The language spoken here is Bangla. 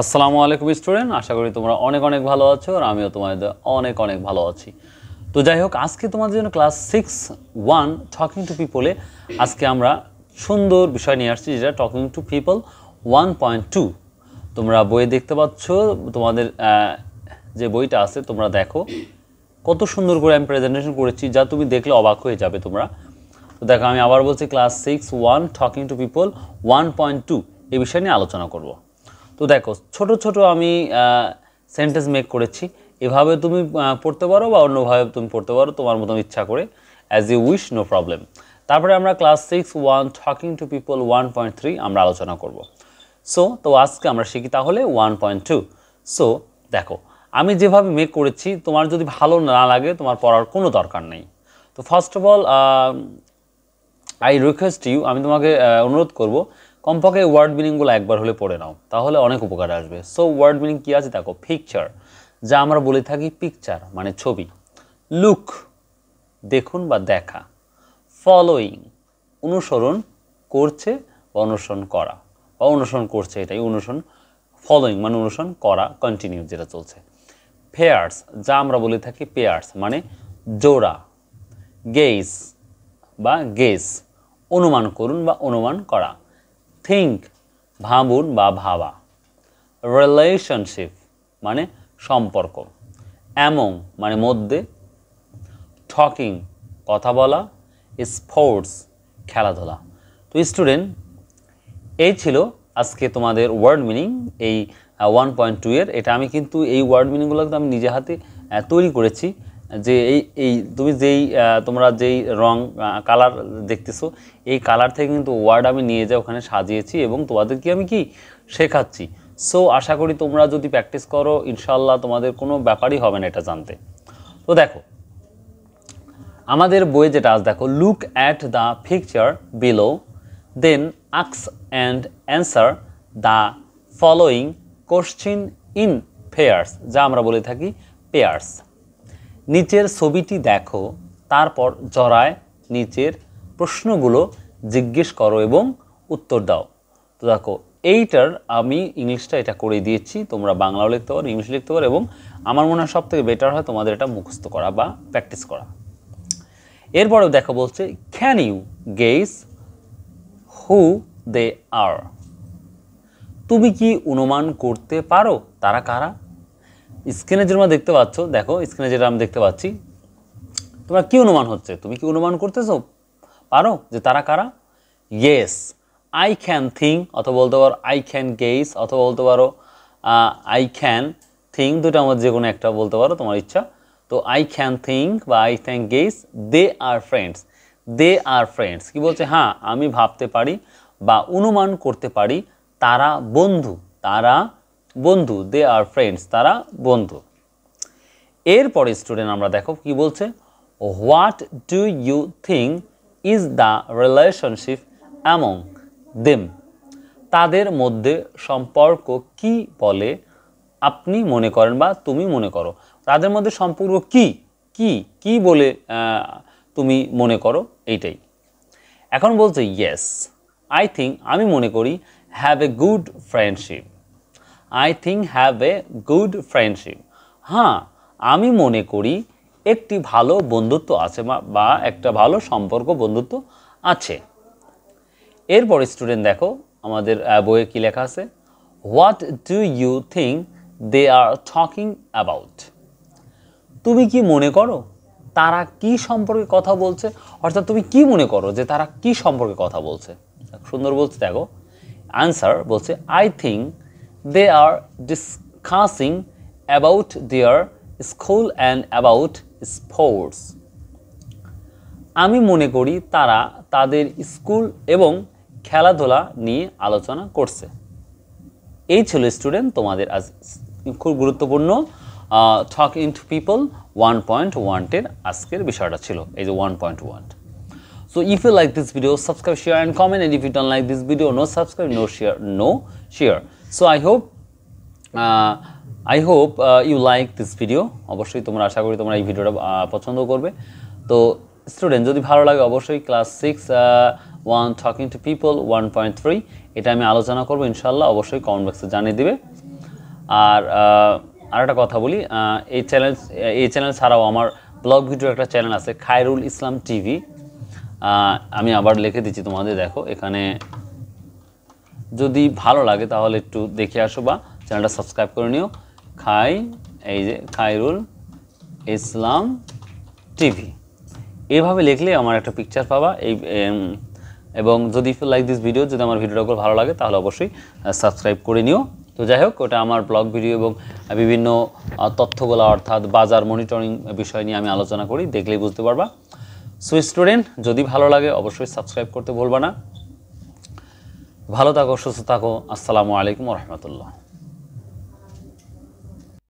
আসসালামু আলাইকুম স্টুডেন্ট, আশা করি তোমরা অনেক অনেক ভালো আছো আর আমিও তোমাদের অনেক অনেক ভালো আছি। তো যাই হোক, আজকে তোমাদের জন্য ক্লাস 6-1 টকিং টু পিপলে আজকে আমরা সুন্দর বিষয় নিয়ে আসছি, যেটা টকিং টু পিপল 1.2। তোমরা বইয়ে দেখতে পাচ্ছ, তোমাদের যে বইটা আছে তোমরা দেখো কত সুন্দর করে আমি প্রেজেন্টেশন করেছি, যা তুমি দেখলে অবাক হয়ে যাবে তোমরা। তো দেখো, আমি আবার বলছি, ক্লাস 6-1 টকিং টু পিপল 1.2 এই বিষয় নিয়ে আলোচনা করব। তো দেখো, ছোট ছোট আমি সেন্টেন্স মেক করেছি, এভাবে তুমি পড়তে পারো বা অন্যভাবে তুমি পড়তে পারো, তোমার মতন ইচ্ছা করে, as you wish, no problem. তারপরে আমরা ক্লাস 6-1 টকিং টু পিপল 1.3 আমরা আলোচনা করব। তো আজকে আমরা শিখি তাহলে 1.2। সো দেখো, আমি যেভাবে মেক করেছি, তোমার যদি ভালো না লাগে তোমার পড়ার কোনো দরকার নেই। তো first of all I request you, আমি তোমাকে অনুরোধ করব, কমপক্ষে ওয়ার্ড মিনিংগুলো একবার হলে পড়ে নাও, তাহলে অনেক উপকার আসবে। সো ওয়ার্ড মিনিং কী আছে দেখো, পিকচার, যা আমরা বলে থাকি পিকচার মানে ছবি। লুক দেখুন বা দেখা। ফলোয়িং অনুসরণ করছে বা অনুসরণ করা, বা অনুসরণ করছে, এটাই অনুসরণ। ফলোয়িং মানে অনুসরণ করা, কন্টিনিউ যেটা চলছে। পেয়ার্স, যা আমরা বলে থাকি পেয়ার্স মানে জোড়া। গেজ বা গেস অনুমান করুন বা অনুমান করা। থিঙ্ক ভাবুন বা ভাবা। রিলেশনশিপ মানে সম্পর্ক। অ্যামং মানে মধ্যে। টকিং কথা বলা। স্পোর্টস খেলাধুলা। তো স্টুডেন্ট, এই ছিল আজকে তোমাদের ওয়ার্ড মিনিং এই 1.2 এর। এটা আমি কিন্তু এই ওয়ার্ড মিনিংগুলো কিন্তু আমি নিজে হাতে তৈরি করেছি। যে তুমি তোমরা যেই রং কালার দেখতেছো, এই কালার থেকে কিন্তু ওয়ার্ড আমি নিয়ে যাই, ওখানে সাজিয়েছি এবং তোমাদেরকে আমি কি শেখাচ্ছি। সো আশা করি তোমরা যদি প্র্যাকটিস করো, ইনশাল্লাহ তোমাদের কোনো ব্যাপারই হবে না এটা জানতে। তো দেখো, আমাদের বইয়ে যেটা আজ দেখো, look at the picture below, then ask and answer the following question in pairs, যা আমরা বলে থাকি পেয়ার্স। নিচের ছবিটি দেখো, তারপর জড়ায় নিচের প্রশ্নগুলো জিজ্ঞেস করো এবং উত্তর দাও। তো দেখো, এইটার আমি ইংলিশটা এটা করে দিয়েছি, তোমরা বাংলাও লিখতে পারো, ইংলিশ লিখতে পারো, এবং আমার মনে হয় সবথেকে বেটার হয় তোমাদের এটা মুখস্থ করা বা প্র্যাকটিস করা। এরপরেও দেখো বলছে, ক্যান ইউ গেস হু দে আর, তুমি কি অনুমান করতে পারো তারা কারা? স্ক্রিনে যেটা দেখতে পাচ্ছ, দেখো স্ক্রিনে যেটা আমি দেখতে পাচ্ছি, তোমার কি অনুমান হচ্ছে? তুমি কি অনুমান করতেছো পারো যে তারা কারা? ইয়েস, আই ক্যান থিঙ্ক, অথবা বলতে পারো আই ক্যান গেস, অথবা বলতে পারো আই ক্যান থিঙ্ক, দুটো আমার যে কোনো একটা বলতে পারো, তোমার ইচ্ছা। তো আই ক্যান থিঙ্ক বা I can guess they are friends. They are friends কি বলছে? হ্যাঁ, আমি ভাবতে পারি বা অনুমান করতে পারি তারা বন্ধু। তারা বন্ধু, দে আর ফ্রেন্ডস, তারা বন্ধু। এরপরে স্টুডেন্ট আমরা দেখো কি বলছে, what do you think is the relationship among them, তাদের মধ্যে সম্পর্ক কি বলে আপনি মনে করেন বা তুমি মনে করো। তাদের মধ্যে সম্পর্ক কি কি কি বলে তুমি মনে করো, এইটাই। এখন বলছে ইয়েস, আই থিঙ্ক আমি মনে করি, have a good friendship. I think have a good friendship, হ্যাঁ আমি মনে করি একটি ভালো বন্ধুত্ব আছে বা একটা ভালো সম্পর্ক বন্ধুত্ব আছে। এরপর স্টুডেন্ট দেখো, আমাদের বইয়ে কি লেখা আছে, what do you think they are talking about, তুমি কি মনে করো তারা কি সম্পর্কে কথা বলছে? অর্থাৎ তুমি কি মনে করো যে তারা কি সম্পর্কে কথা বলছে? সুন্দর বলছে, দেখো আনসার বলছে, I think they are discussing about their school and about sports, আমি মনে করি তারা তাদের স্কুল এবং খেলাধুলা নিয়ে আলোচনা করছে। এই ছিল স্টুডেন্ট তোমাদের আজ খুব গুরুত্বপূর্ণ টকিং টু পিপল 1.1 এর আজকের বিষয়টা ছিল এই যে 1.1। So if you like this video, subscribe, share and comment, and if you don't like this video, no subscribe, no share. So I hope you like this video. অবশ্যই তোমরা আশা করি তোমরা এই ভিডিওটা পছন্দ করবে। তো স্টুডেন্ট যদি ভালো লাগে অবশ্যই ক্লাস 6 1 টকিং টু পিপল 1.3 এটা আমি আলোচনা করব ইনশাআল্লাহ, অবশ্যই কমেন্ট বক্সে জানিয়ে দিবে। আর আরেকটা কথা বলি, এই চ্যানেল ছাড়াও আমার ব্লগ ভিডিও একটা চ্যানেল আছে খায়রুল ইসলাম টিভি। আমি আবার লিখে দিচ্ছি তোমাদের, দেখো এখানে যদি ভালো লাগে তাহলে একটু দেখে আসো বা চ্যানেলটা সাবস্ক্রাইব করে নিও। এই যে খায়রুল ইসলাম টিভি এইভাবে লিখলে আমার একটা পিকচার পাবা। এবং যদি if you like this video, যদি আমার ভিডিওটা ভালো লাগে তাহলে অবশ্যই সাবস্ক্রাইব করে নিও। তো যাই হোক, ওটা আমার ব্লগ ভিডিও এবং বিভিন্ন তথ্যগুলো অর্থাৎ বাজার মনিটরিং বিষয় নিয়ে আমি আলোচনা করি, দেখলেই বুঝতে পারবা। সো স্টুডেন্ট, যদি ভালো লাগে অবশ্যই সাবস্ক্রাইব করতে ভুলবা না। ভালো থাকো, সুস্থ থাকো। আসসালামু আলাইকুম ওয়া রাহমাতুল্লাহ।